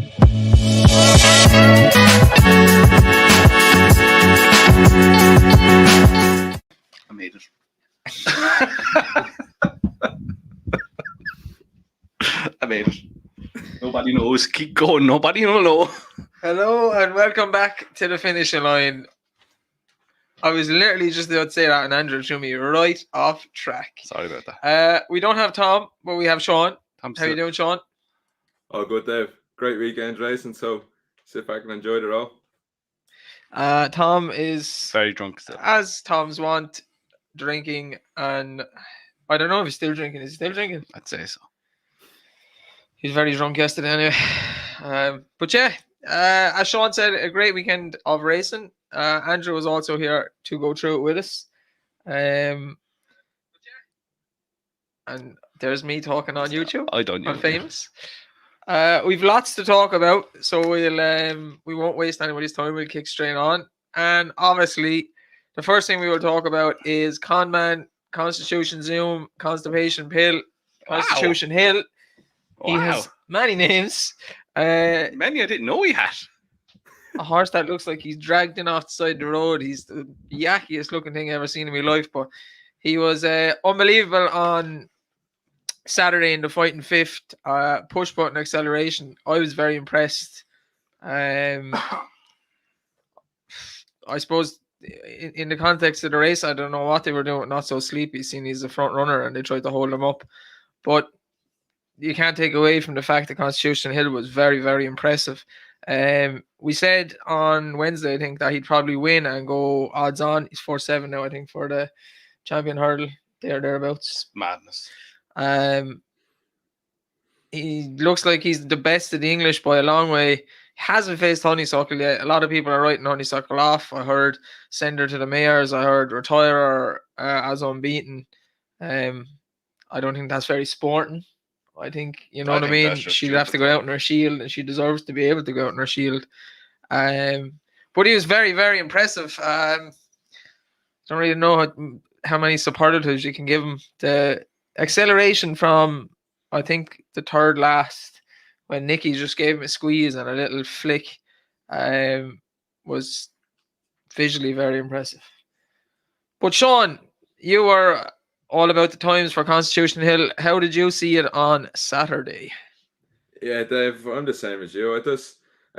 I made it. I made it. Nobody knows. Keep going. Nobody will know. Hello and welcome back to the finishing line. I was literally just about to say that and Andrew threw me right off track. Sorry about that. We don't have Tom, but we have Sean. Tom's How you doing, Sean? Oh, good, Dave. Great weekend racing, so sit back and enjoy the roll. Tom is very drunk still. As Tom's want, drinking, and I don't know if he's still drinking. Is he still drinking? I'd say so. He was very drunk yesterday anyway. But yeah, as Sean said, a great weekend of racing. Andrew was also here to go through it with us. And there's me talking on YouTube. I don't know. I'm famous. We've lots to talk about, so we won't waste anybody's time. We'll kick straight on. And obviously, the first thing we will talk about is Conman, Constitution Zoom, Constipation Pill, Constitution Hill. He has many names. Many I didn't know he had. A horse that looks like he's dragged in off the side of the road. He's the yakkiest looking thing I've ever seen in my life. But he was unbelievable on Saturday in the fighting fifth. Push button acceleration. I was very impressed. I suppose in the context of the race, I don't know what they were doing. Not so sleepy, seeing he's the front runner and they tried to hold him up. But you can't take away from the fact that Constitution Hill was very, very impressive. We said on Wednesday, I think, that he'd probably win and go odds on. He's 4-7 now, I think, for the champion hurdle. Thereabouts. Madness. He looks like he's the best of the English by a long way. Hasn't faced Honeysuckle yet. A lot of people are writing Honeysuckle off. I heard send her to the Mayors. I heard retire her as unbeaten. I don't think that's very sporting. I think, you know what I mean? She'll have to go out in her shield, and she deserves to be able to go out in her shield. But he was very, very impressive. Don't really know how many superlatives you can give him. The acceleration from, I think, the third last, when Nicky just gave him a squeeze and a little flick, was visually very impressive. But Sean, you were all about the times for Constitution Hill. How did you see it on Saturday? Yeah, Dave, I'm the same as you.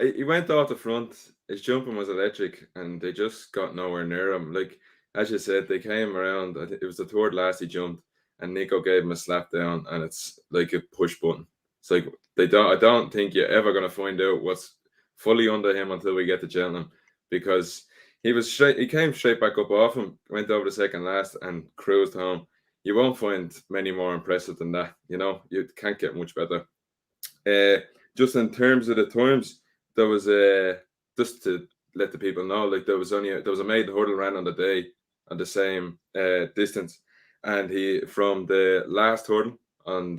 He went off the front. His jumping was electric, and they just got nowhere near him. Like, as you said, they came around. I think it was the third last he jumped, and Nico gave him a slap down, and it's like a push button. It's like I don't think you're ever going to find out what's fully under him until we get to Cheltenham, because he came straight back up off him, went over the second last, and cruised home. You won't find many more impressive than that. You know, you can't get much better. Just in terms of the times, there was just to let the people know, like there was a maiden hurdle ran on the day on the same distance, and he, from the last hurdle on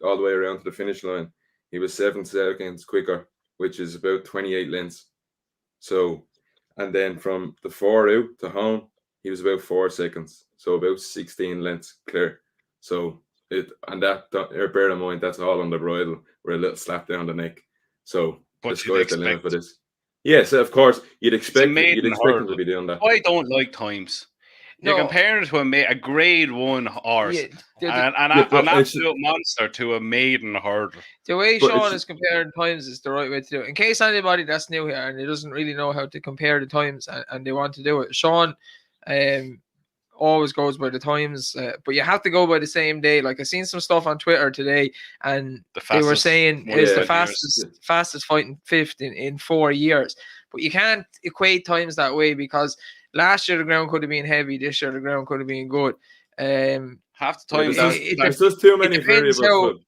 all the way around to the finish line, he was 7 seconds quicker, which is about 28 lengths. So, and then from the 4 out to home, he was about 4 seconds, so about 16 lengths clear. So bear in mind, that's all on the bridle with a little slap down the neck. So the sky's the limit for this. Yes, of course, you'd expect him to be doing that. I don't like times. You're comparing it to a grade 1 horse, an absolute monster to a maiden hurdle. The way Sean is comparing times is the right way to do it. In case anybody that's new here and he doesn't really know how to compare the times and they want to do it, Sean always goes by the times, but you have to go by the same day. Like, I seen some stuff on Twitter today, and they were saying it's the fastest fighting fifth in 4 years. But you can't equate times that way, because last year the ground could have been heavy, this year the ground could have been good. Half the time there's just too many variables.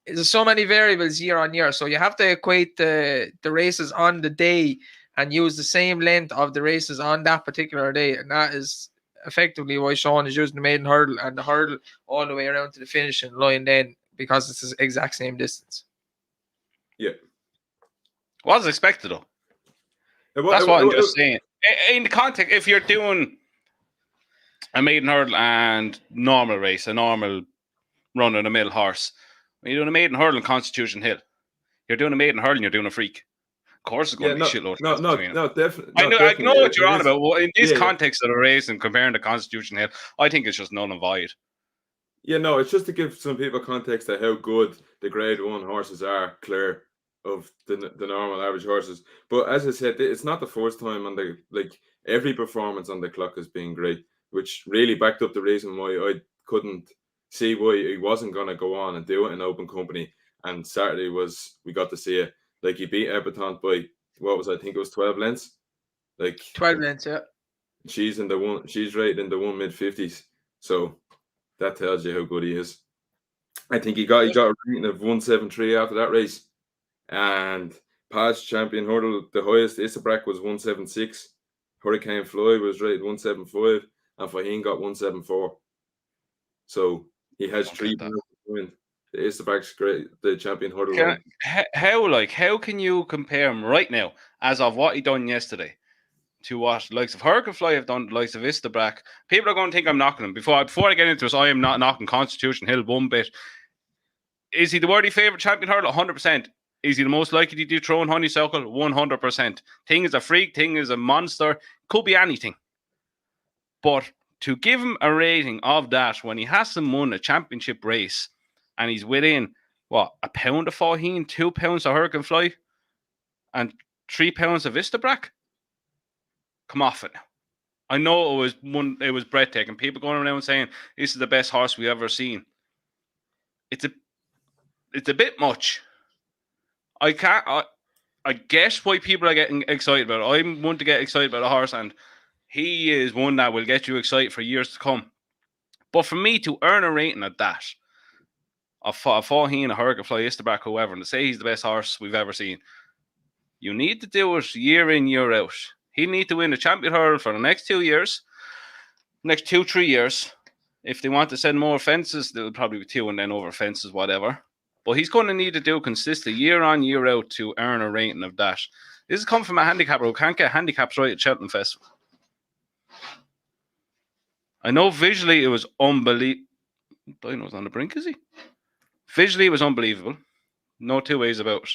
There's so many variables year on year, so you have to equate the races on the day and use the same length of the races on that particular day, and that is effectively why Sean is using the maiden hurdle and the hurdle all the way around to the finishing line then, because it's the exact same distance. Yeah. Was expected though. That's what I'm just saying. In the context, if you're doing a maiden hurdle and normal race, a normal run-of-the-mill horse, when you're doing a maiden hurdle in Constitution Hill, You're doing a maiden hurdle and you're doing a freak. Of course, it's going to be shitload. Definitely. I know what you're on about. Well, in this context of the race and comparing the Constitution Hill, I think it's just null and void. Yeah, no, it's just to give some people context of how good the Grade 1 horses are, clear of the normal average horses. But as I said, it's not the first time on every performance on the clock has been great, which really backed up the reason why I couldn't see why he wasn't going to go on and do it in open company. And Saturday we got to see it. Like, he beat Epitant by, I think it was 12 lengths. 12 lengths, yeah. She's rated in the one mid-50s. So that tells you how good he is. I think he got a rating of 173 after that race. And past champion hurdle, the highest Isabrak was 176. Hurricane Fly was rated 175, and Faheen got 174. So he has 3 points to win. The Isabrak's great, the champion hurdle. How can you compare him right now, as of what he done yesterday, to what the likes of Hurricane Fly have done, the likes of Istabrak? People are going to think I'm knocking him. Before I get into this, I am not knocking Constitution Hill one bit. Is he the worthy favourite champion hurdle? 100%. Is he the most likely to dethrone Honeysuckle? 100%. Thing is a freak. Thing is a monster. Could be anything. But to give him a rating of that when he hasn't won a championship race and he's within, £1 of Faheen, £2 of Hurricane Fly, and £3 of Istabrak? Come off it now. I know it was breathtaking. People going around saying this is the best horse we've ever seen. It's a bit much. I guess why people are getting excited about it. I'm one to get excited about a horse, and he is one that will get you excited for years to come. But for me to earn a rating at that, of Faheen, a Hurricane Fly, Istabrak, whoever, and to say he's the best horse we've ever seen, you need to do it year in, year out. He'll need to win the champion hurdle for the next 2 years, next 2-3 years. If they want to send more fences, there'll probably be 2 and then over fences, whatever. But he's going to need to do consistently year on, year out to earn a rating of that. This is coming from a handicapper who can't get handicaps right at Cheltenham Festival. I know visually it was unbelievable. Dino's on the brink, is he? Visually it was unbelievable. No two ways about it.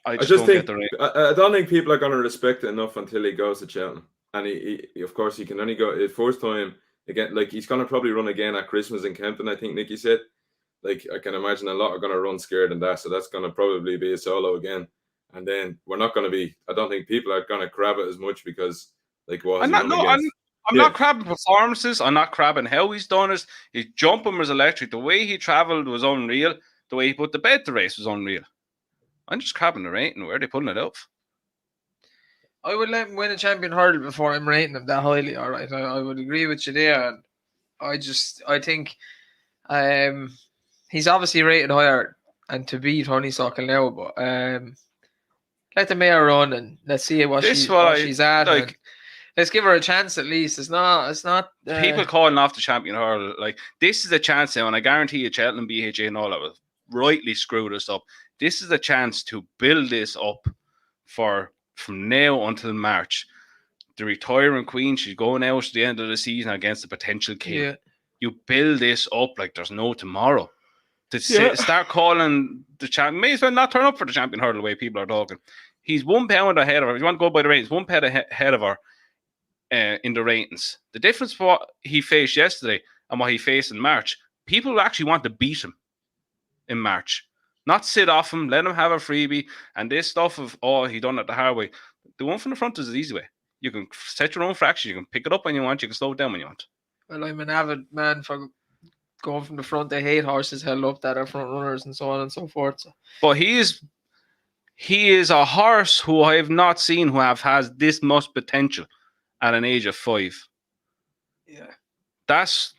I just think I don't think people are going to respect it enough until he goes to Cheltenham. And he of course, he can only go his first time again. Like, he's going to probably run again at Christmas in Kempton, I think Nicky said. Like, I can imagine a lot are going to run scared in that. So that's going to probably be a solo again. And then we're not going to be, I don't think people are going to crab it as much because, like, I'm not crabbing performances. I'm not crabbing how he's done it. His jumping was electric. The way he travelled was unreal. The way he put the bed to race was unreal. I'm just crabbing the rating. Where are they putting it up? I would let him win a champion hurdle before I'm rating him that highly. All right, I would agree with you there. And I think he's obviously rated higher and to beat Honeysuckle now, but let the mare run and let's see what she's at. Like, let's give her a chance at least. It's not people calling off the champion hurdle. Like, this is a chance now, and I guarantee you, Cheltenham, BHA, and all that will rightly screw this up. This is a chance to build this up from now until March. The retiring queen, she's going out at the end of the season against a potential king. Yeah. You build this up like there's no tomorrow. Start calling the champion. May as well not turn up for the champion hurdle the way people are talking. He's £1 ahead of her. If you want to go by the ratings, £1 ahead of her in the ratings. The difference for what he faced yesterday and what he faced in March, people actually want to beat him in March. Not sit off him, let him have a freebie, and this stuff of, he done it the hard way. The one from the front is the easy way. You can set your own fraction, you can pick it up when you want, you can slow it down when you want. Well, I'm an avid man for going from the front. I hate horses held up that are front runners and so on and so forth. So. But he is a horse who I have not seen who has this much potential at an age of 5. Yeah. That's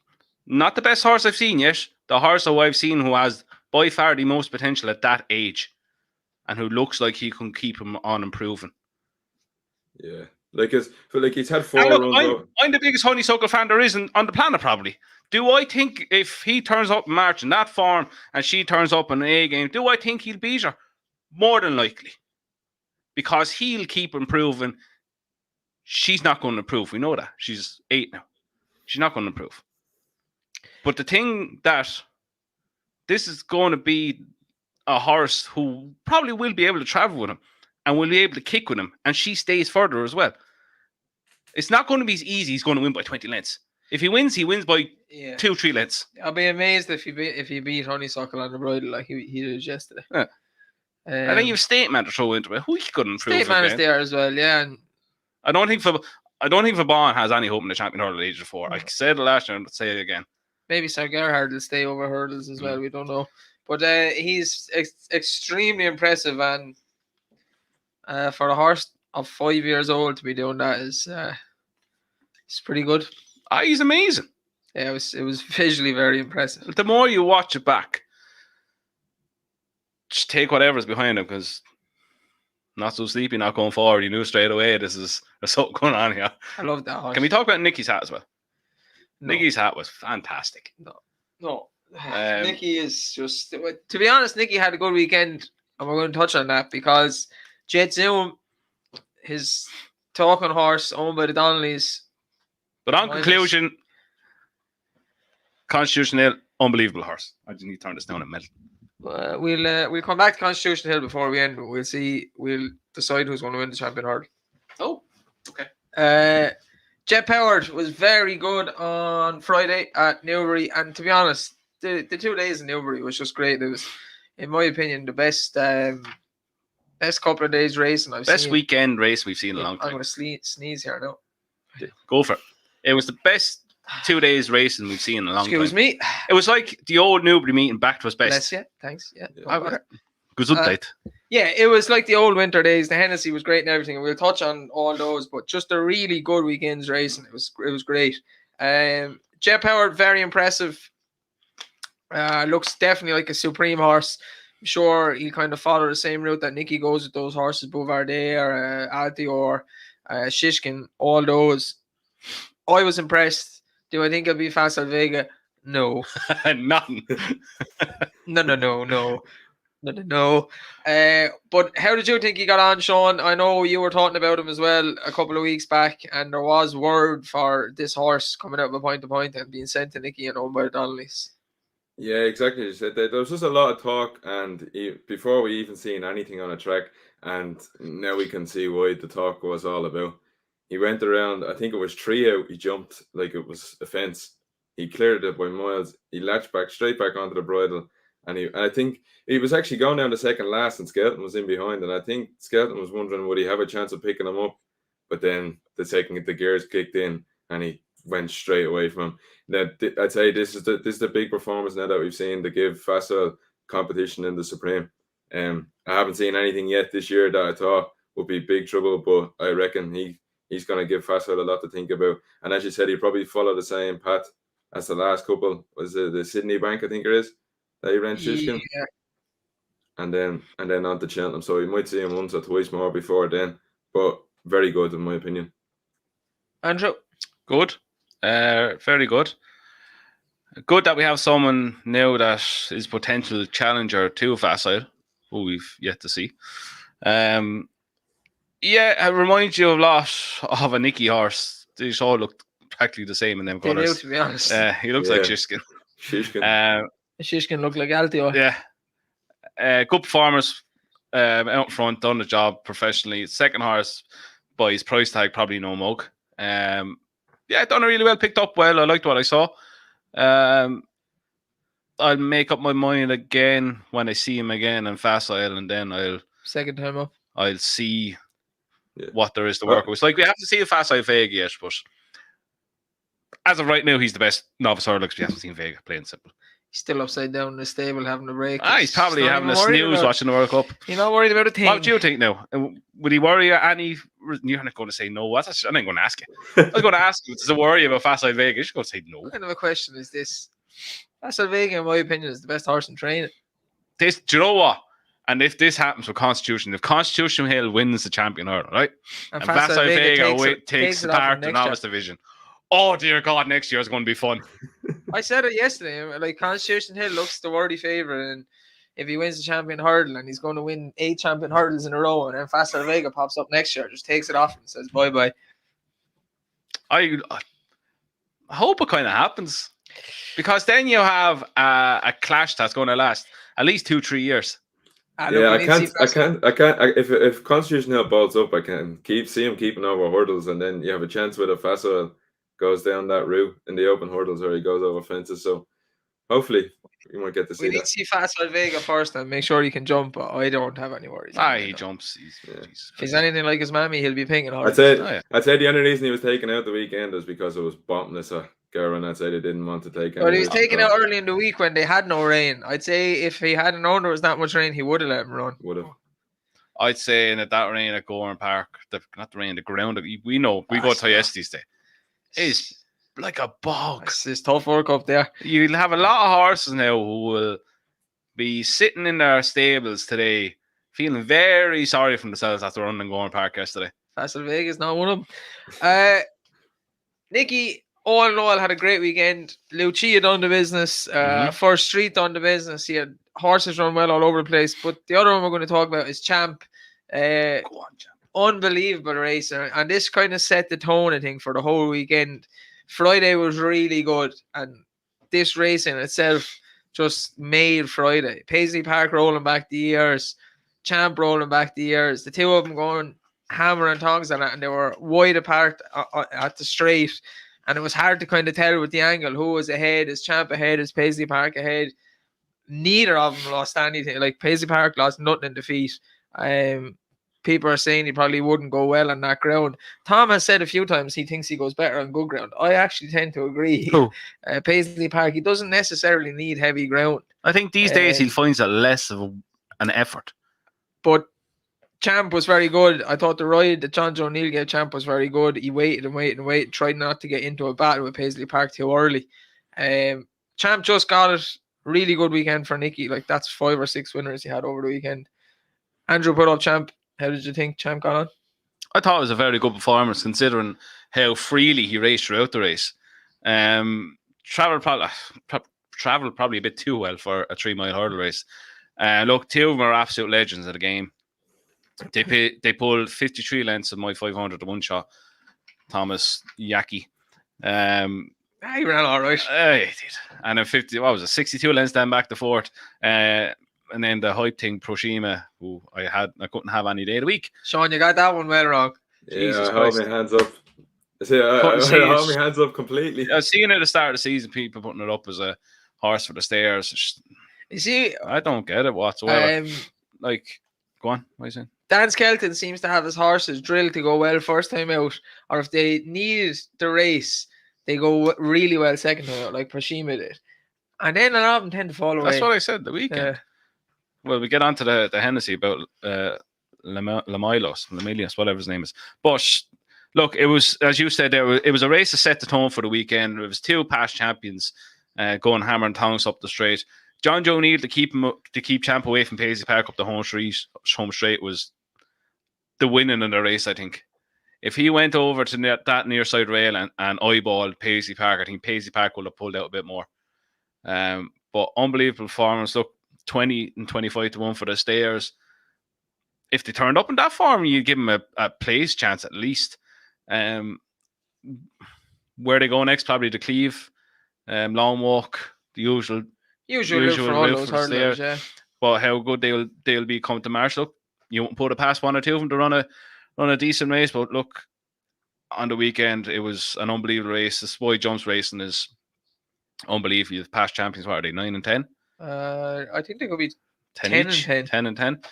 not the best horse I've seen yet. The horse who I've seen who has by far the most potential at that age and who looks like he can keep him on improving. Yeah. He's had 4 runs. I'm the biggest Honeysuckle fan there is on the planet, probably. Do I think if he turns up in March in that form and she turns up in an A game, do I think he'll beat her? More than likely. Because he'll keep improving. She's not going to improve. We know that. She's 8 now. She's not going to improve. But the thing that this is going to be a horse who probably will be able to travel with him and will be able to kick with him, and she stays further as well. It's not going to be as easy. He's going to win by 20 lengths. If he wins by 2-3 lengths. I'll be amazed if he beat Honeysuckle on the bridle like he did yesterday. Yeah. And then you have State Man to throw into it. Who he could improve. State Man is there as well, yeah. And I don't think Vaughan has any hope in the champion hurdle at age of 4. I said it last year and I'll say it again. Maybe Sir Gerhard will stay over hurdles as well. We don't know. But he's extremely impressive, and for a horse of 5 years old to be doing that is it's pretty good. He's amazing. Yeah, it was visually very impressive. The more you watch it back, just take whatever's behind him, because not so sleepy, not going forward. You knew straight away there's something going on here. I love that horse. Can we talk about Nicky's hat as well? No. Nicky's hat was fantastic. No. Nicky is just, to be honest, Nicky had a good weekend, and we're going to touch on that because Jet Zoom, his talking horse owned by the Donnellys. But on conclusion, Constitution Hill, unbelievable horse. I just need to turn this down a minute. We'll come back to Constitution Hill before we end. We'll decide who's going to win the champion hurdle. Oh, okay. Jet Powered was very good on Friday at Newbury, and to be honest, the 2 days in Newbury was just great. It was, in my opinion, the best couple of days racing I've seen. Best weekend race we've seen in a long time. I'm going to sneeze here now. Go for it. It was the best 2 days racing we've seen in a long time. Excuse me. It was like the old Newbury meeting back to its best. Bless you. Thanks. Yeah. Gesundheit. Yeah, it was like the old winter days. The Hennessy was great and everything, and we'll touch on all those. But just a really good weekend's racing. It was great. Jet Powered, very impressive. Looks definitely like a supreme horse. I'm sure he'll kind of follow the same route that Nicky goes with those horses, Bouvardet or Altior, Shishkin, all those. I was impressed. Do I think it'll be Fast Vega? No. Nothing. No. But how did you think he got on, Sean? I know you were talking about him as well a couple of weeks back, and there was word for this horse coming out of a point to point and being sent to Nicky and owned by the Donnellys. Yeah, exactly. You said that there was just a lot of talk, and before we even seen anything on a track, and now we can see why the talk was all about. He went around, I think it was 3 out, he jumped like it was a fence. He cleared it by miles. He latched straight back onto the bridle. And I think he was actually going down the second last, and Skelton was in behind. And I think Skelton was wondering, would he have a chance of picking him up? But then the gears kicked in, and he went straight away from him. Now, I'd say this is the big performance now that we've seen to give Facile competition in the Supreme. I haven't seen anything yet this year that I thought would be big trouble, but I reckon he's going to give Facile a lot to think about. And as you said, he'll probably follow the same path as the last couple. Was it the Sydney Bank, I think it is, that he ran Shishkin? Yeah. And then on to Cheltenham. So you might see him once or twice more before then. But very good in my opinion. Andrew? Good. Very good. Good that we have someone now that is potential challenger to Facile, who we've yet to see. Yeah, it reminds you a lot of a Nicky horse. They all look practically the same in them colours. To be honest. He looks like Shishkin. Shishkin looked like Altior. Yeah. Good performers out front, done the job professionally. Second horse, by his price tag, probably no mug. Yeah, done really well, picked up well. I liked what I saw. I'll make up my mind again when I see him again in Facile, and then I'll second time up. I'll see what there is to work with. It's like we have to see a Facile Vega yet, but as of right now, he's the best novice hurdler because we haven't seen Vega, plain simple. He's still upside down in the stable having a break. He's probably having a snooze watching the World Cup. You're not worried about a thing. What do you think now? Would he worry any? You're not going to say no. I'm not going to ask you. I was going to ask you, does it worry about Facile Vega? You're going to say no. What kind of a question is this? Facile Vega, in my opinion, is the best horse in training. Do you know what? And if this happens with Constitution, if Constitution Hill wins the champion hurdle, right? And Facile Vega takes part the novice division. Oh, dear God, next year is going to be fun. I said it yesterday. Like, Constitution Hill looks the worthy favourite. And if he wins the champion hurdle and he's going to win 8 champion hurdles in a row, and then Facile Vega pops up next year, just takes it off and says bye-bye. I hope it kind of happens. Because then you have a clash that's going to last at least 2-3 years. Look, Yeah, we I need to see can't. If Constitution Hill balls up, I can see him keeping over hurdles, and then you have a chance with a Faso goes down that route in the open hurdles, or he goes over fences. So hopefully, we might get to We see need that. to see Fansbet Vega first and make sure he can jump. I don't have any worries. on him, He you know. jumps. Yeah. Jesus If he's Christ. anything like his mammy, he'll be pinging hard. I'd say the only reason he was taken out the weekend was because it was bottomless. Garvin, I'd say they didn't want to take any But he was risk at taken all. out early in the week when they had no rain. I'd say if he hadn't known there was that much rain, he would have let him run. Would have. I'd say in that rain at Goran Park, not the rain, the ground. We know we go to Yesties Day. It's like a bog. It's tough work up there. You'll have a lot of horses now who will be sitting in their stables today, feeling very sorry for themselves after running Goran Park yesterday. Fansbet Vega's not one of them. Nicky, all in all, had a great weekend. Lucia done the business. First Street done the business. He had horses run well all over the place. But the other one we're going to talk about is Champ. Go on, Champ. Unbelievable racer. And this kind of set the tone, I think, for the whole weekend. Friday was really good. And this race in itself just made Friday. Paisley Park rolling back the years. Champ rolling back the years. The two of them going hammer and tongs on it, and they were wide apart at the straight, and it was hard to kind of tell with the angle who was ahead. Is Champ ahead? Is Paisley Park ahead? Neither of them lost anything. Like Paisley Park lost nothing in defeat. People are saying he probably wouldn't go well on that ground. Tom has said a few times he thinks he goes better on good ground. I actually tend to agree. Paisley Park, he doesn't necessarily need heavy ground. I think these days he finds it less of an effort. But Champ was very good. I thought the ride that John Joe O'Neill gave Champ was very good. He waited and waited and waited, tried not to get into a battle with Paisley Park too early. Champ just got it. Really good weekend for Nicky. Like, that's 5 or 6 winners he had over the weekend. Andrew put up Champ. How did you think Champ got on? I thought it was a very good performance considering how freely he raced throughout the race. Traveled probably a bit too well for a 3-mile hurdle race. Look, two of them are absolute legends of the game. They pulled 53 lengths of my 500 to one shot. Thomas Yaki. He ran all right. He did. And then 62 lengths down back to fourth. And then the hype thing, Proshima, who I couldn't have any day of the week. Sean, you got that one well wrong. Jesus I hold my hands up. I hold my hands up completely. I was seeing at the start of the season people putting it up as a horse for the stairs. You see, I don't get it whatsoever. Go on, what are you saying? Dan Skelton seems to have his horses drilled to go well first time out, or if they need the race, they go really well second time out, like Proshima did. And then a lot of them tend to fall away. That's what I said the weekend. Well, we get on to the Hennessy about Lamilios, whatever his name is. But look, it was, as you said there, it was a race to set the tone for the weekend. It was two past champions going hammer and tongs up the straight. John Joe O'Neill to keep Champ away from Paisley Park up the home straight was the winning in the race, I think. If he went over to that near side rail and eyeballed Paisley Park, I think Paisley Park would have pulled out a bit more. But unbelievable performance. Look, 20 and 25 to 1 for the stayers. If they turned up in that form, you'd give them a place chance at least. Where they go next, probably the Cleve, Long Walk, the usual route for all those hurdlers, yeah. But how good they'll be coming to March. Look, you won't put it past one or two of them to run a decent race. But look, on the weekend, it was an unbelievable race. The Spoy Jumps racing is unbelievable. You've past champions, what are they, 9 and 10? I think they could be 10 each. and 10. 10 and 10.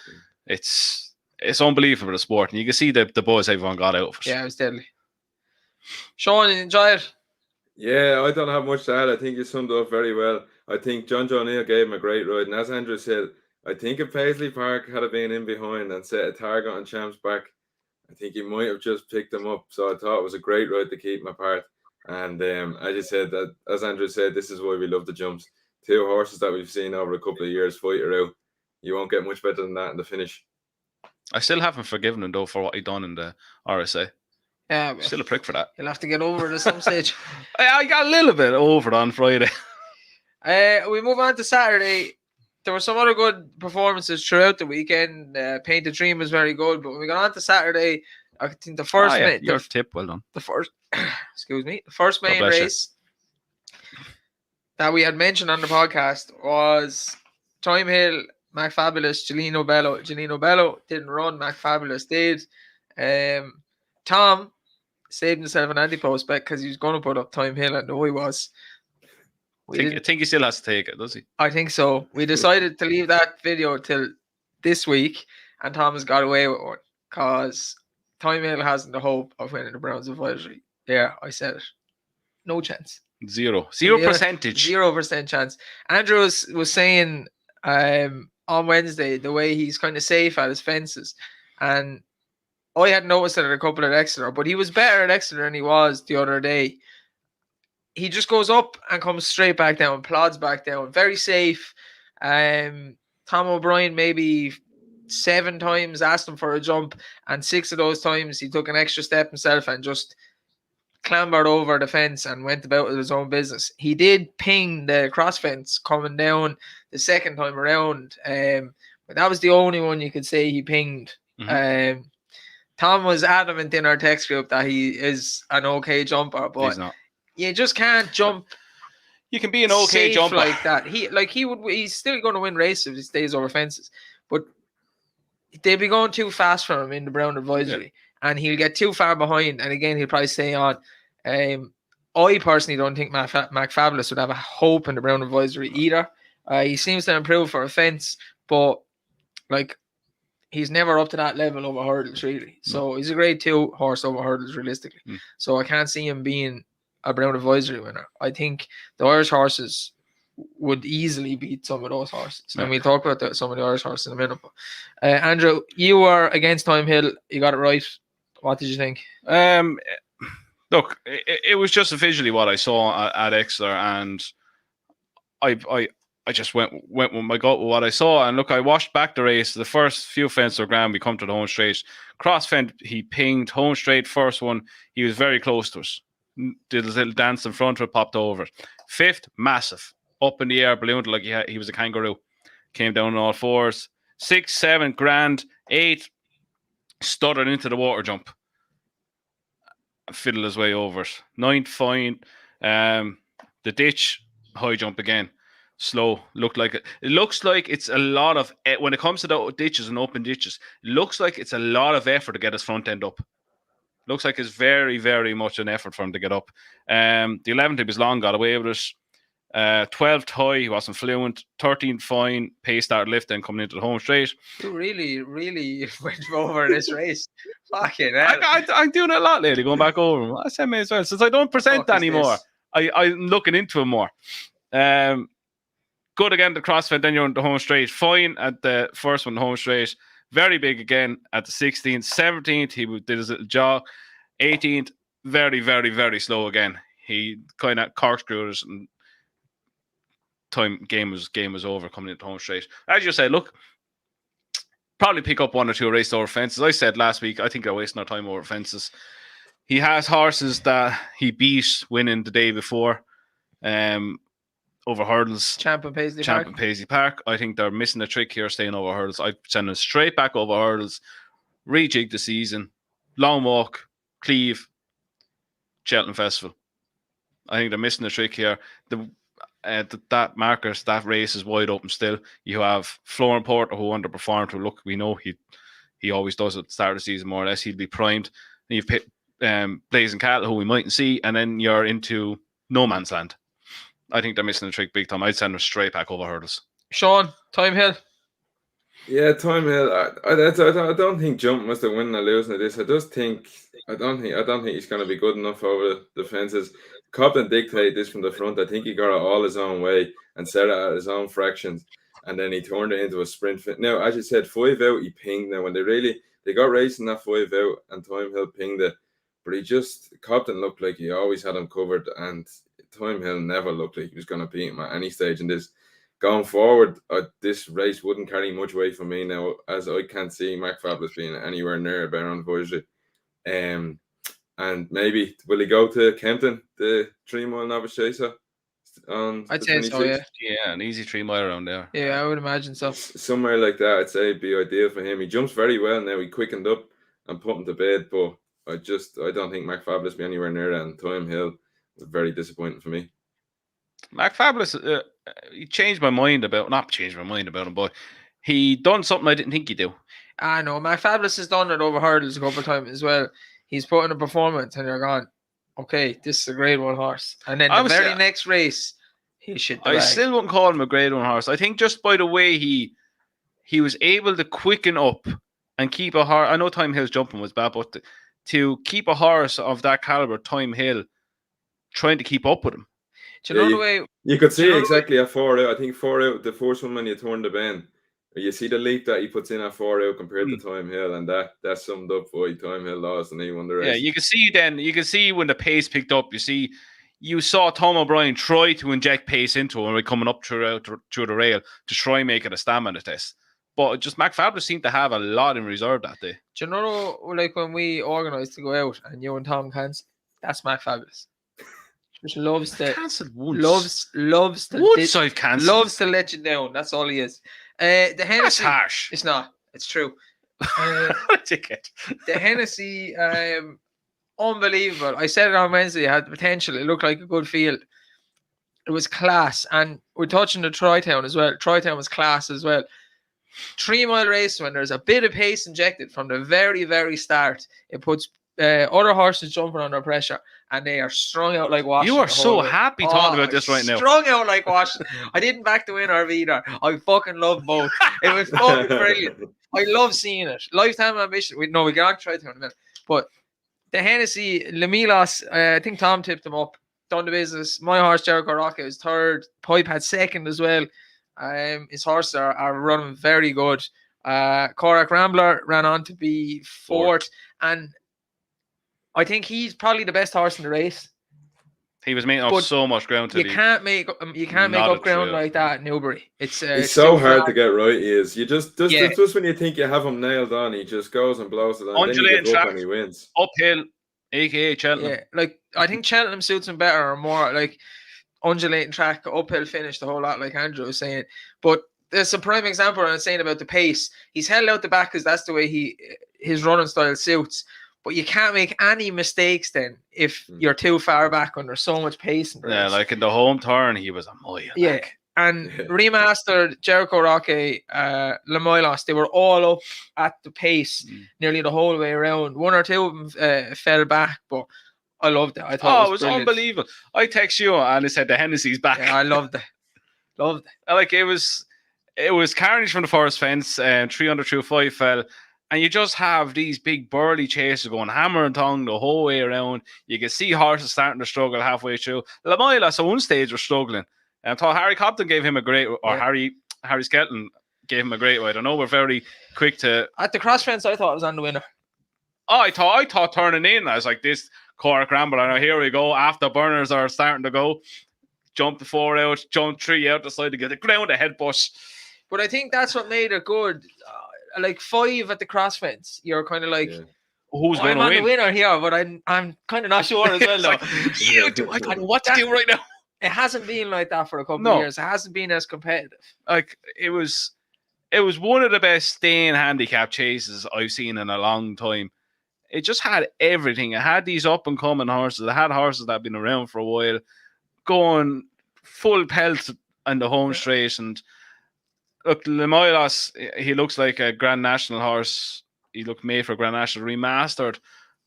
It's unbelievable, the sport. And you can see the buzz everyone got out of it. Yeah, it was deadly. Sean, you enjoy it? Yeah, I don't have much to add. I think you summed it up very well. I think John Joe O'Neill gave him a great ride. And as Andrew said, I think if Paisley Park had been in behind and set a target on Champ's back, I think he might have just picked him up. So I thought it was a great ride to keep him apart. And as you said, that as Andrew said, this is why we love the jumps. Two horses that we've seen over a couple of years fight it out. You won't get much better than that in the finish. I still haven't forgiven him, though, for what he done in the RSA. Yeah, still a prick for that. You'll have to get over it at some stage. I got a little bit over it on Friday. We move on to Saturday. There were some other good performances throughout the weekend. Paint the Dream was very good, but when we got on to Saturday, I think the first your tip, well done. The first, the first main race that we had mentioned on the podcast was Time Hill Mac Fabulous, Gelino Bello. Gelino Bello didn't run. Mac Fabulous did. Tom saved himself an anti-post bet because he was going to put up Time Hill. I know he was. I think he still has to take it, does he? I think so. We decided to leave that video till this week, and Thomas got away with one because Time Hill hasn't the hope of winning the Browns advisory. Yeah, I said it. No chance. 0% 0% chance. Andrew was saying on Wednesday the way he's kind of safe at his fences, and I had noticed it at a couple at Exeter, but he was better at Exeter than he was the other day. He just goes up and comes straight back down, plods back down, very safe. Tom O'Brien maybe 7 times asked him for a jump, and 6 of those times he took an extra step himself and just clambered over the fence and went about his own business. He did ping the cross fence coming down the second time around, but that was the only one you could say he pinged. Mhm. Tom was adamant in our text group that he is an okay jumper, but He's not. you just can't jump. You can be an okay safe jumper like that. He's still going to win races if he stays over fences, but they'd be going too fast for him in the Brown advisory, and he'll get too far behind. And again, he'll probably stay on. I personally don't think Mac Fabulous would have a hope in the Brown advisory either. He seems to improve for a fence, but like he's never up to that level over hurdles really. So he's a grade 2 horse over hurdles realistically. So I can't see him being a Brown advisory winner. I think the Irish horses would easily beat some of those horses. And we'll talk about some of the Irish horses in a minute. But, Andrew, you were against Time Hill. You got it right. What did you think? Look, it was just visually what I saw at Exeter, and I just went with my gut with what I saw. And look, I watched back the race. The first few fences were grand. We come to the home straight. Cross fence, he pinged. Home straight, first one, he was very close to us. Did a little dance in front of it, popped over it. 5th, massive. Up in the air, ballooned like he was a kangaroo. Came down on all 4s. 6, 7, grand. 8, stuttered into the water jump. Fiddled his way over it. 9th, fine. The ditch, high jump again. Slow. Looked like it looks like it's a lot of, when it comes to the ditches and open ditches, it looks like it's a lot of effort to get his front end up. Looks like it's very, very much an effort for him to get up. The 11th, he was long, got away with it. 12th, high, he wasn't fluent. 13th, fine, pace started lifting, coming into the home straight. You really, really went over this race. Fucking hell. I'm doing it a lot lately, going back over him. I said may as well. Since I don't present anymore, I'm looking into him more. Good again, the crossfit, then you're on the home straight. Fine at the first one, the home straight. Very big again at the 16th. 17th, he did his little jog. 18th, very, very, very slow again. He kind of corkscrewed us, and game was over coming into home straight. As you say, look, probably pick up 1 or 2 races over fences. I said last week, I think they're wasting our time over fences. He has horses that he beat winning the day before. Over hurdles. Champ and Paisley Park. I think they're missing a trick here, staying over hurdles. I send them straight back over hurdles, rejig the season, long walk, Cleve, Cheltenham Festival. I think they're missing a trick here. That race is wide open still. You have Florian Porter, who underperformed, who look, we know he always does at the start of the season more or less. He'll be primed. Then you've picked Blazing Cattle, who we mightn't see, and then you're into no man's land. I think they're missing a trick big time. I'd send them straight back over hurdles. Sean, Time Hill. Yeah, Time Hill. I don't think Jump must have winning or losing at this. I don't think he's going to be good enough over the fences. Cobden dictated this from the front. I think he got it all his own way and set it at his own fractions, and then he turned it into a sprint. Now, as you said, 5 out, he pinged. Now, when they got racing that 5 out, and Time Hill pinged it, but Cobden looked like he always had him covered, and Time Hill never looked like he was going to beat him at any stage in this. Going forward, this race wouldn't carry much weight for me now, as I can't see Mac Fabulous being anywhere near a better advisory. And maybe will he go to Kempton, the 3-mile novice chaser? I'd say so, yeah. Yeah, an easy 3-mile around there. Yeah, I would imagine so. Somewhere like that, I'd say it'd be ideal for him. He jumps very well now. He quickened up and put him to bed, but I don't think Mac Fabulous be anywhere near that. And Time Hill was very disappointing for me. Mac Fabulous, he not changed my mind about him, but he done something I didn't think he'd do. I know. Mac Fabulous has done it over hurdles a couple of times as well. He's put in a performance and you're going, okay, this is a grade 1 horse. And then the very next race, he shit the bag. I still wouldn't call him a grade 1 horse. I think just by the way he was able to quicken up and keep a horse. I know Time Hill's jumping was bad, but to keep a horse of that caliber, Time Hill, trying to keep up with him. Do you know the way you could see exactly at 4 out? I think 4 out, the first one when you turn the bend, you see the leap that he puts in at 4 out compared to Time Hill, and that summed up why Time Hill lost and he won the race. Yeah, you can see when the pace picked up. You saw Tom O'Brien try to inject pace into him coming up through the rail to try and make it a stamina test. But just Mac Fabulous seemed to have a lot in reserve that day. Do you know, like when we organised to go out and you and Tom cancelled, that's Mac Fabulous. Just loves to cancelled once. Loves to once I've cancelled. Loves to let you down. That's all he is. The Hennessy. That's harsh. It's not. It's true. Ticket. The Hennessy, unbelievable. I said it on Wednesday. It had the potential. It looked like a good field. It was class, and we're touching the Troytown as well. Troytown was class as well. 3 mile race when there's a bit of pace injected from the very, very start. It puts other horses jumping under pressure, and they are strung out like Washington. You are so happy talking about this right now. Strung out like Washington. I didn't back the winner either. I fucking love both. It was fucking brilliant. I love seeing it. Lifetime ambition. We get on to try to in a minute. But the Hennessy, Lemilos, I think Tom tipped him up. Done the business. My horse, Jericho Rocket, is third. Pipe had second as well. His horses are running very good. Korak Rambler ran on to be fourth. And I think he's probably the best horse in the race. He was making up so much ground today. You can't make up ground like that at Newbury. It's so hard to get right. He is. You just when you think you have him nailed on, he just goes and blows it on. Then you give up and he wins. Uphill, aka Cheltenham. Yeah, like I think Cheltenham suits him better or more like undulating track, uphill finish, the whole lot, like Andrew was saying. But there's a prime example I was saying about the pace. He's held out the back because that's the way his running style suits. But you can't make any mistakes then if you're too far back when there's so much pace. Yeah, like in the home turn, he was a mile. Yeah, and remastered Jericho Roque, Lemoilos, they were all up at the pace nearly the whole way around. One or two of them fell back, but I loved it. I thought it was unbelievable. I text you and it said the Hennessy's back. Yeah, I loved it. Like it was carnage from the first fence, 300 through 5 fell. And you just have these big burly chasers going hammer and tongue the whole way around. You can see horses starting to struggle halfway through. Lemoilas at one stage was struggling. And I thought Harry Copton gave him a great, or Harry Skelton gave him a great ride. I know we're very quick to... At the cross fence, I thought it was on the winner. Oh, I thought turning in, I was like, this Cork Ramble. And here we go. After burners are starting to go. Jump the 4 out, jump 3 out the side to get the ground, a head push. But I think that's what made it good. Like 5 at the cross fence, you're kind of like, who's going to win? I'm the winner here, but I'm kind of not sure as well. Like, I don't know what to do right now. It hasn't been like that for a couple of years. It hasn't been as competitive. Like it was one of the best staying handicap chases I've seen in a long time. It just had everything. It had these up and coming horses. It had horses that have been around for a while, going full pelt on the home straight. And look, Lemoilos, he looks like a Grand National horse. He looked made for Grand National remastered.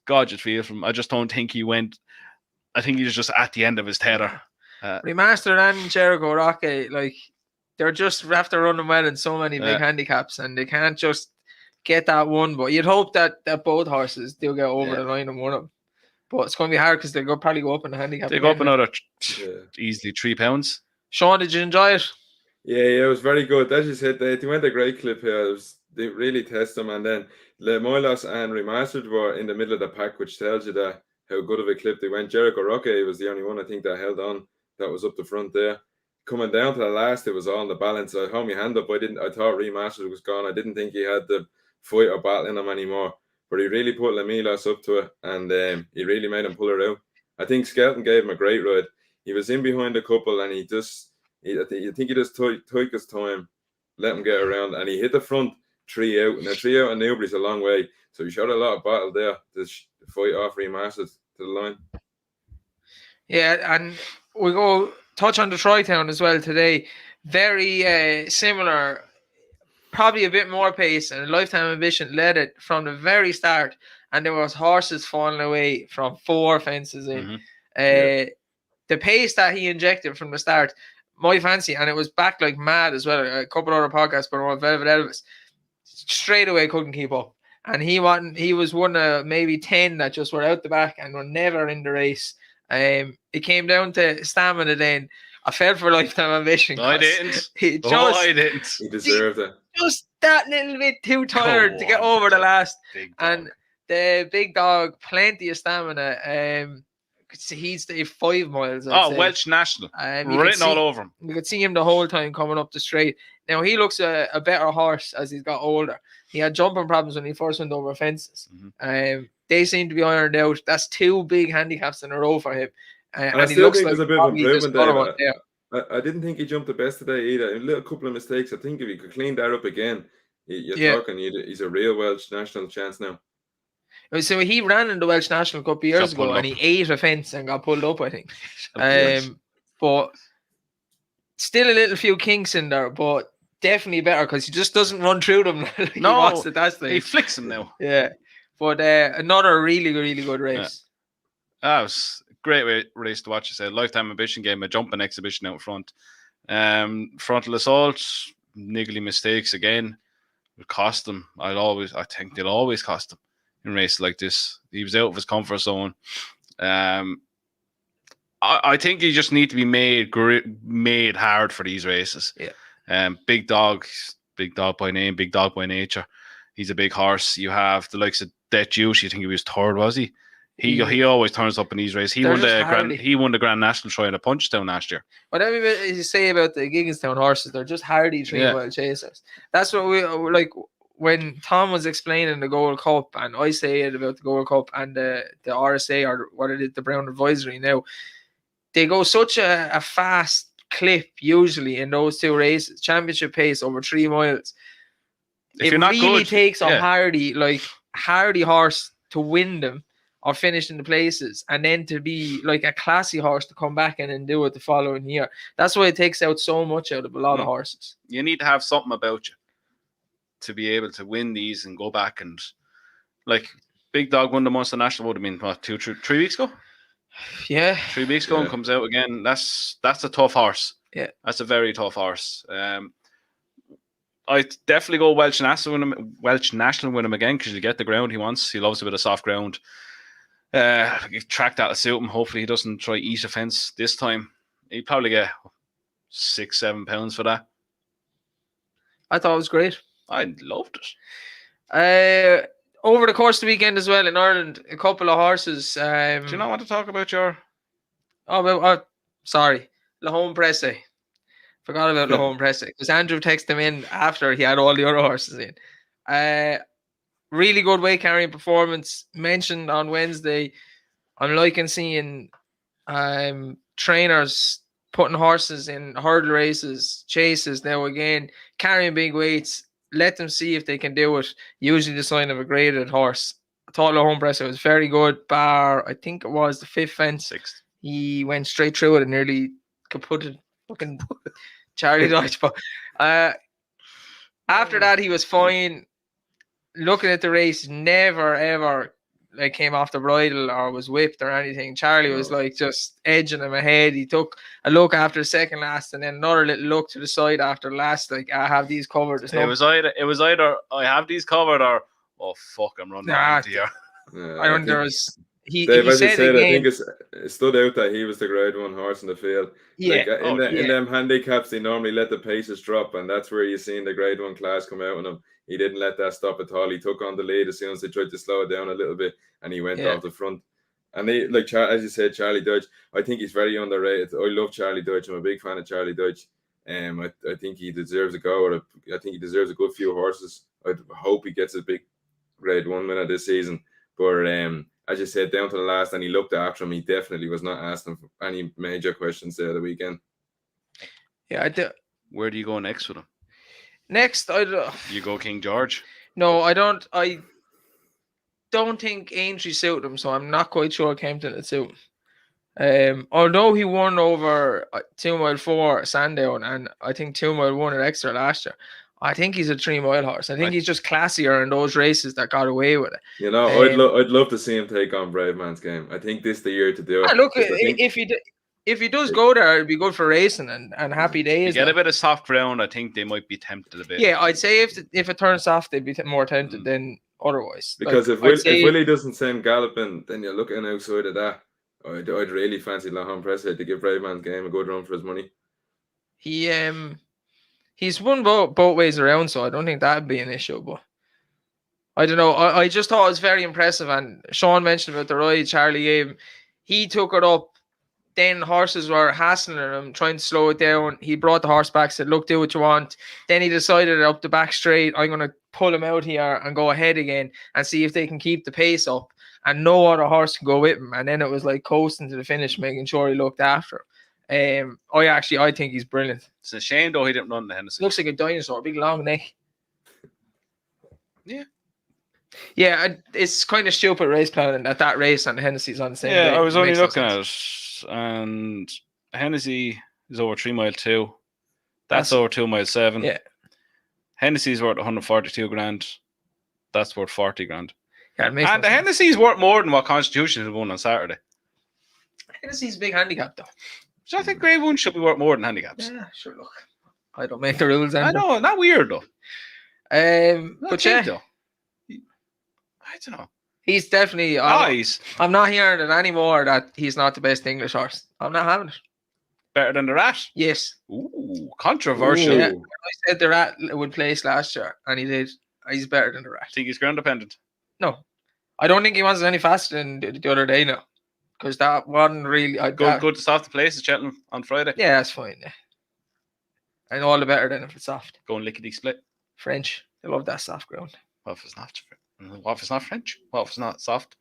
God, just feel from. I just don't think he went. I think he was just at the end of his tether. Remastered and Jericho Roque, like they're just after running well in so many big handicaps, and they can't just get that one. But you'd hope that both horses do get over the line and one of them. But it's going to be hard because they'll probably go up in the handicap. They go up another easily 3 pounds. Sean, did you enjoy it? Yeah, it was very good. As you said, they went a great clip here. They really test them, and then Lemoilos and Remastered were in the middle of the pack, which tells you that how good of a clip they went. Jericho Roque was the only one I think that held on. That was up the front there. Coming down to the last, it was all in the balance. I held my hand up. I thought Remastered was gone. I didn't think he had the fight or battle in him anymore. But he really put Lemoilos up to it, and he really made him pull her out. I think Skelton gave him a great ride. He was in behind a couple, and I think he just took his time, let him get around, and he hit the front 3 out. Now 3 out in Newbury's a long way, so he showed a lot of battle there to fight off Remastered to the line. Yeah, and we go touch on the Troytown as well today. Very similar. probably a bit more pace, and Lifetime Ambition led it from the very start. And there was horses falling away from 4 fences in. The pace that he injected from the start, my fancy, and it was back like mad as well. A couple other podcasts, but on Velvet Elvis, straight away couldn't keep up. And he was one of maybe 10 that just were out the back and were never in the race. It came down to stamina then. I fell for Lifetime Ambition. I didn't. I didn't. He deserved it. Just that little bit too tired to get over the last. And the big dog, plenty of stamina. He's the 5 miles. I'd say. Welsh National. Written all over him. You could see him the whole time coming up the straight. Now, he looks a better horse as he's got older. He had jumping problems when he first went over fences. They seem to be ironed out. That's 2 big handicaps in a row for him. And I still think there's a bit of improvement there. I didn't think he jumped the best today either. A little couple of mistakes. I think if he could clean that up again, you're talking. He's a real Welsh national chance now. So he ran in the Welsh National Cup years ago, and he ate a fence and got pulled up, I think. But still a little few kinks in there, but definitely better because he just doesn't run through them. Like he wants to, that's he flicks them now. Yeah, but another really, really good race. That was a great race to watch. I said Lifetime Ambition game, a jumping exhibition out front. Frontal assault, niggly mistakes again would cost them. I think they'll always cost them in races like this. He was out of his comfort zone. I think you just need to be made hard for these races. Big dog by name, big dog by nature. He's a big horse. You have the likes of Det Juice. You think he was 3rd, was he? He always turns up in these races. He won the Grand National trying to Punchestown last year. Whatever you say about the Gigginstown horses, they're just hardy 3-mile chasers. That's what we like. When Tom was explaining the Gold Cup, and I say it about the Gold Cup and the RSA, or what it is, the Brown Advisory now, they go such a fast clip usually in those 2 races, championship pace over 3 miles. It really takes a hardy horse to win them or finish in the places, and then to be like a classy horse to come back in and do it the following year. That's why it takes out so much out of a lot of horses. You need to have something about you to be able to win these and go back and, like, Big Dog won the Munster National, would have been what, 3 weeks ago? Yeah. 3 weeks ago and comes out again. That's a tough horse. Yeah. That's a very tough horse. I'd definitely go Welsh National win him again, because you get the ground he wants. He loves a bit of soft ground. Track that'll suit him. Hopefully he doesn't try eat a fence this time. He'd probably get £6-7 for that. I thought it was great. I loved it. Over the course of the weekend as well in Ireland, a couple of horses. Do you not want to talk about your? Sorry, La Home Presse. Forgot about La Home Presse because Andrew texted him in after he had all the other horses in. Really good weight carrying performance. Mentioned on Wednesday, I'm liking seeing trainers putting horses in hurdle races, chases now again, carrying big weights. Let them see if they can do it. Usually the sign of a graded horse. I thought La Home Presse was very good, bar I think it was the 5th fence. 6th. He went straight through it and nearly kaputted fucking Charlie Deutsch. But after that he was fine. Looking at the race, never ever came off the bridle or was whipped or anything. Charlie was just edging him ahead. He took a look after second last and then another little look to the side after last. Like, I have these covered. It was either I have these covered or fuck, I'm running around here. Yeah, I don't know. Dave, as you said, I think it stood out that he was the grade 1 horse in the field. Yeah. In them handicaps, they normally let the paces drop, and that's where you're seeing the grade 1 class come out on him. He didn't let that stop at all. He took on the lead as soon as they tried to slow it down a little bit, and he went off the front. And they, as you said, Charlie Deutsch, I think he's very underrated. I love Charlie Deutsch. I'm a big fan of Charlie Deutsch. I think he deserves a go. I think he deserves a good few horses. I hope he gets a big grade 1 winner this season. But as you said, down to the last, and he looked after him. He definitely was not asking for any major questions there the weekend. Yeah, I do. Where do you go next with him? Next, you go King George. No, I don't. I don't think Aintree suited him, so I'm not quite sure Kempton would suit him. Although he won over 2 mile 4 Sandown, and I think 2 mile 1 at Exeter last year, I think he's a 3 mile horse. I think he's just classier in those races that got away with it. You know, I'd love to see him take on Brave Man's Game. I think this is the year to do it. Look, if he does go there, it'd be good for racing and happy days. You get a bit of soft ground, I think they might be tempted a bit. Yeah, I'd say if it turns soft, they'd be more tempted than otherwise. Because if Willie doesn't send galloping, then you're looking outside of that. I'd really fancy Lahan Presshead to give Brave Man's Game a good run for his money. He's won both ways around, so I don't think that'd be an issue. But I don't know. I just thought it was very impressive. And Sean mentioned about the ride Charlie gave him. He took it up. Then horses were hassling him, trying to slow it down. He brought the horse back, said, look, do what you want. Then he decided up the back straight, I'm going to pull him out here and go ahead again and see if they can keep the pace up. And no other horse can go with him. And then it was like coasting to the finish, making sure he looked after him. I think he's brilliant. It's a shame, though, he didn't run the Hennessy. Looks like a dinosaur, big long neck. Yeah. Yeah, it's kind of stupid race planning that race and Hennessy's on the same day. I was only looking at it. And Hennessy is over 3 mile 2. That's over 2 mile 7. Yeah. Hennessy's worth 142 grand. That's worth 40 grand. Yeah, and the Hennessy's worth more than what Constitution has won on Saturday. Hennessy's a big handicap, though. So I think Grade 1 should be worth more than handicaps. Yeah, sure. Look, I don't make the rules. I know, not weird though. But yeah, though. I don't know. He's definitely. I'm not hearing it anymore that he's not the best English horse. I'm not having it. Better than the Rat? Yes. Ooh, controversial. Yeah. I said the Rat would place last year, and he did. He's better than the Rat. Think he's ground dependent? No, I don't think he was any faster than the other day now, because that one really. Go to soft places, Cheltenham on Friday. Yeah, that's fine. Yeah. And all the better than if it's soft. Go and lickety split. French, they love that soft ground. What if it's not? What if it's not French? What if it's not soft?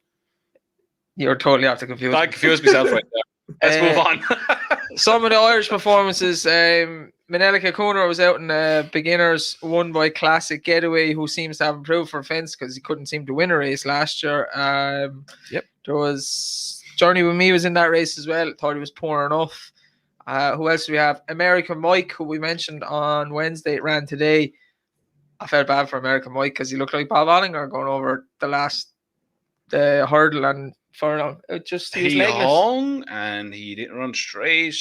You're totally have to confuse. I confused myself right there. Let's move on. Some of the Irish performances. Manelica Cooner was out in beginners, won by Classic Getaway, who seems to have improved for fence because he couldn't seem to win a race last year. Yep. There was Journey With Me was in that race as well. Thought he was poor enough. Who else do we have? American Mike, who we mentioned on Wednesday, ran today. I felt bad for American Mike because he looked like Bob Ollinger going over the hurdle and furlong. He was legless. Hung and he didn't run straight.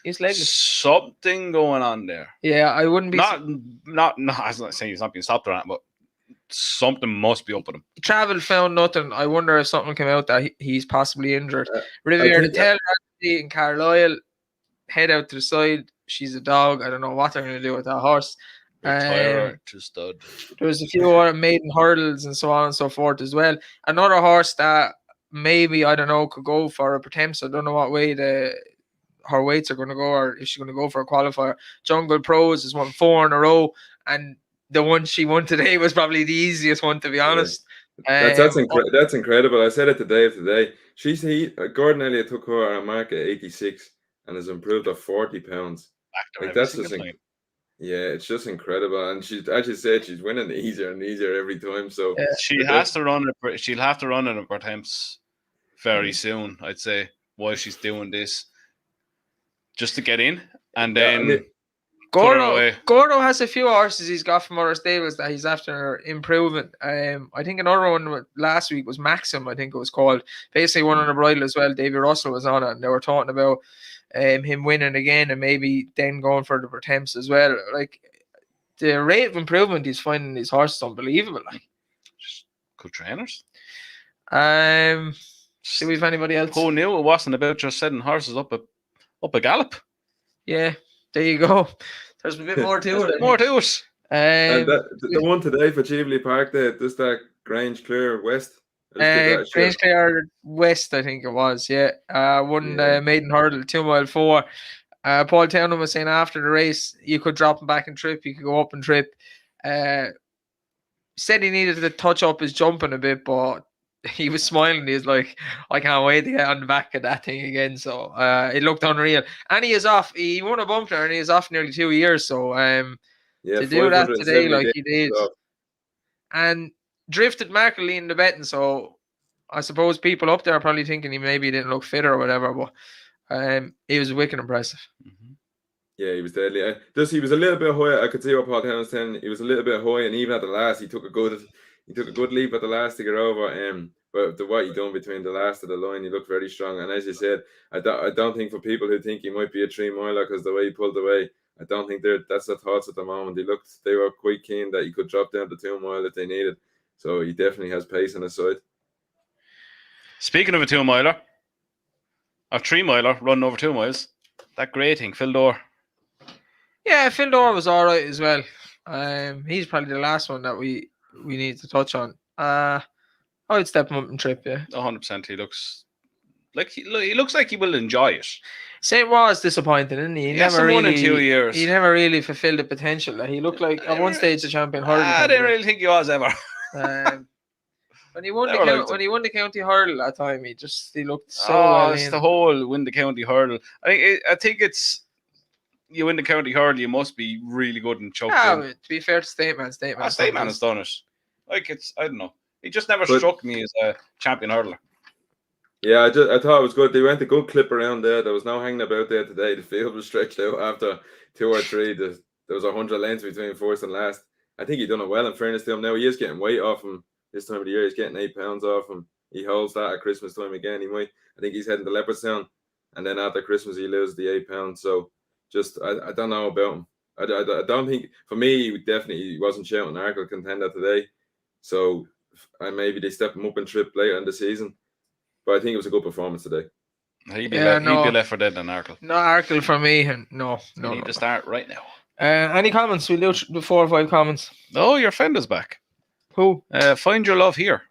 He's legless. Something going on there. Yeah, I wouldn't be not. I'm not saying he's not being stopped or that, but something must be up with him. Travel found nothing. I wonder if something came out that he's possibly injured. Riviera Tell and Carlisle head out to the side. She's a dog. I don't know what they're going to do with that horse. Retire to stud. There was a few other maiden hurdles and so on and so forth as well. Another horse that maybe, I don't know, could go for a Potemps. I don't know what way her weights are going to go, or if she's going to go for a qualifier. Jungle Pros has won 4 in a row, and the one she won today was probably the easiest one, to be honest. Yeah. That's incredible. I said it to Dave today. Gordon Elliott took her on a mark at 86 and has improved of 40 pounds. Like, that's just yeah, it's just incredible, and as you said, she's winning easier and easier every time. So she'll have to run in a Potemps very soon, I'd say, while she's doing this, just to get in, and then Gordo has a few horses he's got from other stables that he's after improving. I think another one last week was Maxim, I think it was called. Basically one on the bridle as well. David Russell was on it, and they were talking about him winning again and maybe then going for the Potemps as well. Like, the rate of improvement he's finding these horses unbelievable. Like, just good trainers. Do we have anybody else? Who knew it wasn't about just setting horses up a gallop? Yeah, there you go. There's a bit more to it. More to it. And the one today for Cheveley Park, does that Grange Clear West? Grange Clear West, I think it was. Yeah, won the maiden hurdle, 2 mile 4. Paul Townend was saying after the race, you could drop him back and trip, you could go up and trip. Said he needed to touch up his jumping a bit, but he was smiling. He was like, I can't wait to get on the back of that thing again. So it looked unreal. And he is off. He won a bumper and he is off nearly 2 years. So to do that today like he did. And drifted markedly in the betting. So I suppose people up there are probably thinking he maybe didn't look fitter or whatever. But he was wicked impressive. Mm-hmm. Yeah, he was deadly. He was a little bit high. I could see what Paul Town was saying. He was a little bit high, and even at the last, he took a good leap at the last to get over. But what he done between the last of the line, he looked very strong. And as you said, I don't think for people who think he might be a 3 miler because the way he pulled away, I don't think that's the thoughts at the moment. They were quite keen that he could drop down to 2 mile if they needed. So he definitely has pace on his side. Speaking of a 2 miler, a 3 miler running over 2 miles, that great thing, Phil Dorr. Yeah, Phil Dorr was all right as well. He's probably the last one that we need to touch on. I would step him up and trip, yeah. 100%. He looks like he will enjoy it. St. was disappointing, didn't he? He never really won in 2 years. He never really fulfilled the potential that he looked like at one stage the champion hurdle. I didn't really think he was ever. When he won the county hurdle that time, he looked so well it's in. the whole win the county hurdle. I think it's you win the county hurdle, you must be really good and choked in. But to be fair to Stateman has done it. Like I don't know. He just never struck me as a champion hurdler. Yeah, I thought it was good. They went a good clip around there. There was no hanging about there today. The field was stretched out after 2 or 3. There was 100 lengths between first and last. I think he done it well. In fairness to him, now he is getting weight off him this time of the year. He's getting 8 pounds off him. He holds that at Christmas time again. I think he's heading to Leopardstown, and then after Christmas he loses the 8 pounds. So I don't know about him. I don't think for me he wasn't shouting Arkle contender today. So maybe they step him up and trip later in the season. But I think it was a good performance today. He'd be left for dead than Arkle. No Arkle for me. And no. We need to start right now. Any comments? We'll do 4 or 5 comments. Oh, your friend is back. Who? Find your love here.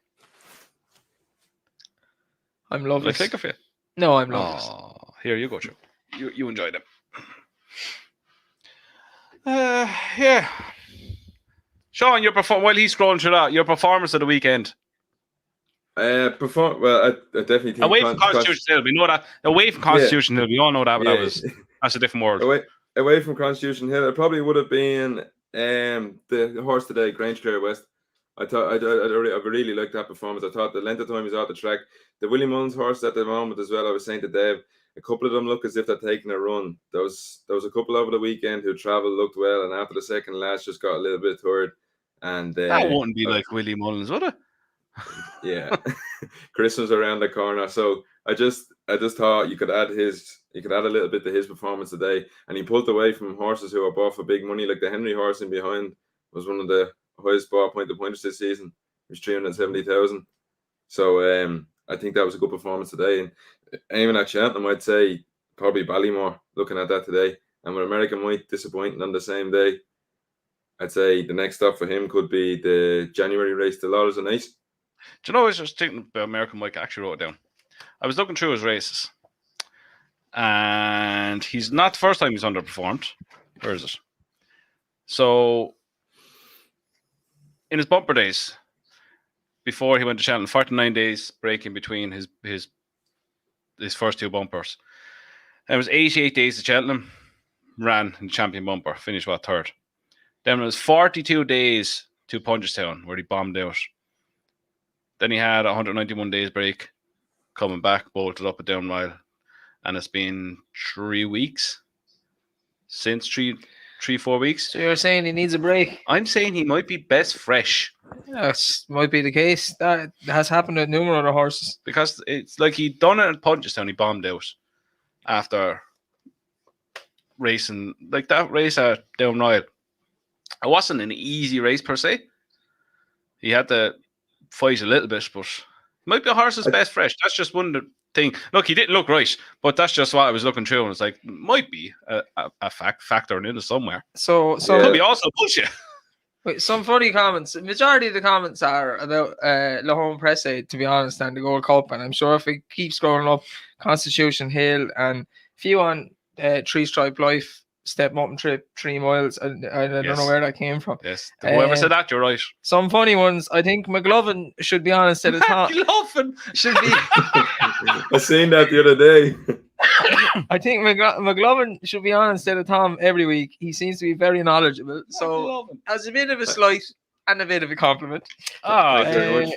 I'm loveless. Did I click for you? No, I'm loveless. Oh, here you go, Joe. You enjoy them. Yeah. Sean, while he's scrolling through that, your performance of the weekend. I definitely think away from Constitution Hill. We know that. Away from Constitution Hill, we all know that. But that's a different world. Away from Constitution Hill, it probably would have been the horse today, Grange Clare West. I really liked that performance. I thought the length of time he was out the track. The Willie Mullins horse at the moment as well. I was saying to Dave, a couple of them look as if they're taking a run. There was a couple over the weekend who travelled, looked well, and after the second last just got a little bit tired. And that wouldn't be like Willie Mullins, would it? Yeah, Christmas around the corner. So I just thought you could add a little bit to his performance today, and he pulled away from horses who are bought for big money, like the Henry horse in behind was one of the highest bought pointers this season. It was 370,000. So I think that was a good performance today. And aiming at Cheltenham, I'd say probably Ballymore. Looking at that today, and with American White disappointing on the same day, I'd say the next stop for him could be the January race, the Laurels and Ace. Do you know, I was just thinking about American Mike. I actually wrote it down. I was looking through his races, and he's not the first time he's underperformed. Where is it? So, in his bumper days, before he went to Cheltenham, 49 days break in between his first 2 bumpers. And it was 88 days to Cheltenham, ran in the champion bumper, finished 3rd. Then it was 42 days to Punchestown, where he bombed out. Then he had 191 days break, coming back, bolted up a down mile, and it's been 3 weeks since 4 weeks. So you're saying he needs a break? I'm saying he might be best fresh. Yes, might be the case. That has happened with numerous other horses. Because it's like he done it at Punchestown, he bombed out after racing, like that race at Down Royal. It wasn't an easy race per se. He had to fight a little bit, but it might be a horse's best fresh. That's just one thing. Look, he didn't look right, but that's just what I was looking through, and it's like might be a factor in it somewhere. So could be also bullshit. Wait, some funny comments. Majority of the comments are about La Home Presse, to be honest, and the Gold Cup. And I'm sure if we keep scrolling up, Constitution Hill and a few on 3 Stripe Life, Step Up and Trip 3 miles. And I don't know where that came from. Yes, whoever said that, you're right. Some funny ones. I think McLovin should be honest at the top. McLovin should be. I seen that the other day. I think McLovin should be on instead of Tom every week. He seems to be very knowledgeable. So, as a bit of a slight and a bit of a compliment. Very much.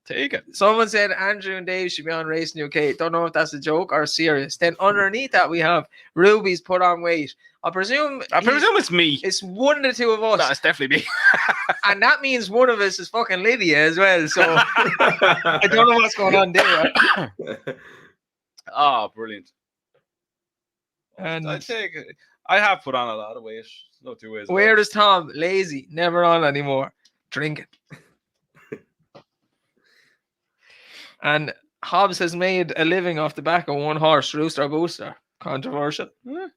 Take it. Someone said Andrew and Dave should be on Racing UK. Don't know if that's a joke or serious. Then underneath that we have Ruby's put on weight. I presume it's me. it's one of the two of us. No, it's definitely me. And that means one of us is fucking Lydia as well. So I don't know what's going on there. Oh, brilliant. And I take it. I have put on a lot of weight. No two ways. where is Tom? Lazy, never on anymore. Drinking. And Hobbs has made a living off the back of one horse, Rooster Booster. Controversial. What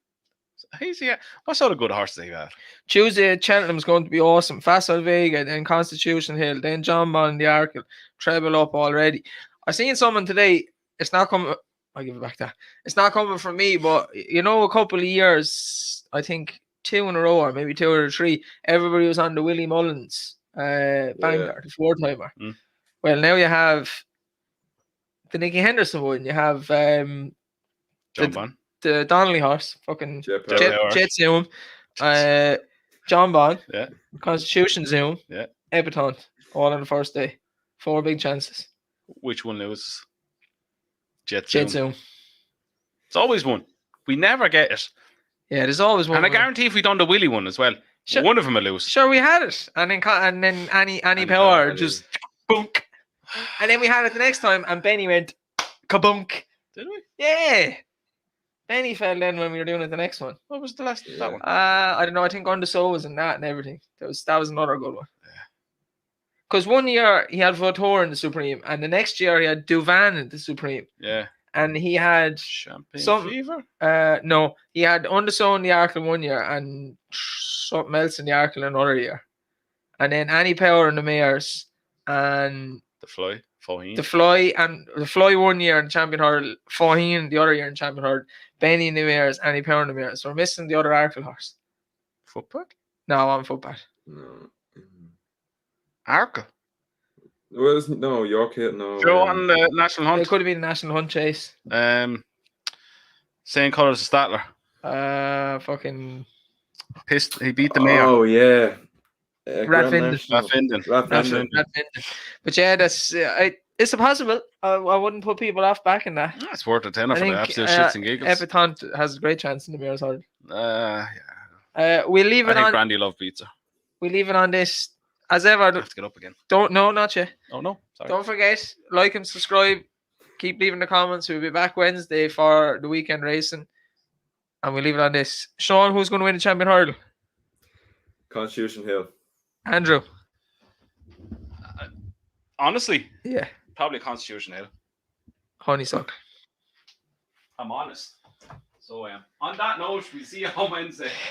sort of good horses they got? Tuesday at Cheltenham's going to be awesome. Facile Vega, then Constitution Hill, then John Bond the Arkle. Treble up already. I seen someone today. It's not coming. I'll give it back to that. It's not coming from me, but you know, a couple of years, I think 2 in a row or maybe 2 or 3, everybody was on the Willie Mullins banger, the 4-timer. Mm. Well, now you have the Nicky Henderson one. You have John Bond. the Donnelly horse, fucking Jet Jet Zoom, John Bond, Yeah. Constitution Zoom, Yeah. Epiton, all on the first day. 4 big chances. Which one loses? Jet Jet Zoom. Zoom. It's always one. We never get it. Yeah, there's always one. And I guarantee if we done the Willy one as well, Sure. one of them will lose. Sure, we had it, and then Annie Power Power, just bunk, and then we had it the next time, and Benny went kabunk. Did we? Yeah, Benny fell then when we were doing it the next one. What was the last that one? I don't know. I think on the soles and that and everything. That was another good one. Because one year he had Vautour in the Supreme, and the next year he had Duvan in the Supreme, Yeah. and he had Champagne Some- Fever? no, he had Undersow in the Arkle one year and something else in the Arkle another year, and then Annie Power in the Mayors and The Fly. Faheen. the Fly 1 year in Champion Hurdle, Faheen the other year in Champion Hurdle, Benny in the Mayors, Annie Power in the Mayors. So we're missing the other Arkle horse. Footpad? No, on footpad. No. Arca. Well, no, York hit, no. Joe on the National It Hunt. could have been the National Hunt Chase. Same colours as Statler. Fucking Pissed. He beat the mayor. Oh, yeah. Rat Grand Vinden. National. Rafinden. Rat Rafinden. Vinden. But yeah, that's it's a possible. I wouldn't put people off back in that. That's worth a tenner I for the think absolute shits and giggles. Epiton has a great chance in the Mayor's Hurdle. Yeah. We'll leave I it think on. Brandy Love beats her. We leave it on this. As I ever, have to get up again. not yet. Oh, no. Sorry. Don't forget, like and subscribe. Keep leaving the comments. We'll be back Wednesday for the weekend racing. And we'll leave it on this. Sean, who's going to win the Champion Hurdle? Constitution Hill. Andrew. Honestly, Yeah. probably Constitution Hill. Honeysuckle. I'm honest. So I am. On that note, we'll see you on Wednesday.